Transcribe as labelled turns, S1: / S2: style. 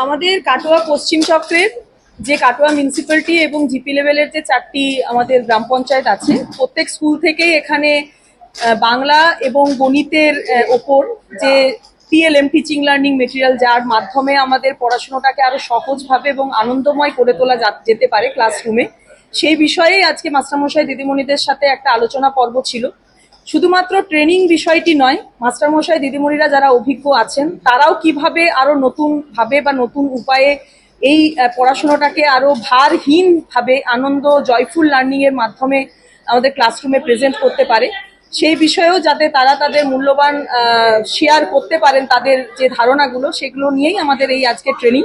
S1: আমাদের কাটোয়া পশ্চিম চক্রের যে কাটোয়া মিউনিসিপ্যালিটি এবং জিপি লেভেলের যে 4টি আমাদের গ্রাম পঞ্চায়েত আছে, প্রত্যেক স্কুল থেকেই এখানে বাংলা এবং গণিতের ওপর যে টিএলএম টিচিং লার্নিং মেটেরিয়াল, যার মাধ্যমে আমাদের পড়াশোনাটাকে আরো সহজভাবে এবং আনন্দময় করে তোলা যেতে পারে ক্লাসরুমে, সেই বিষয়েই আজকে মাস্টারমশাই দিদিমণিদের সাথে একটা আলোচনা পর্ব ছিল। শুধুমাত্র ট্রেনিং বিষয়টি নয়, মাস্টারমশাই দিদিমণিরা যারা অভিজ্ঞ আছেন তারাও কিভাবে আরো নতুন ভাবে বা নতুন উপায়ে এই পড়াশোনাটাকে আরো ভারহীন ভাবে আনন্দ জয়ফুল লার্নিং এর মাধ্যমে আমাদের ক্লাসরুমে প্রেজেন্ট করতে পারে, সেই বিষয়েও যাতে তারা তাদের মূল্যবান শেয়ার করতে পারেন, তাদের যে ধারণাগুলো সেগুলো নিয়েই আমাদের এই আজকে ট্রেনিং।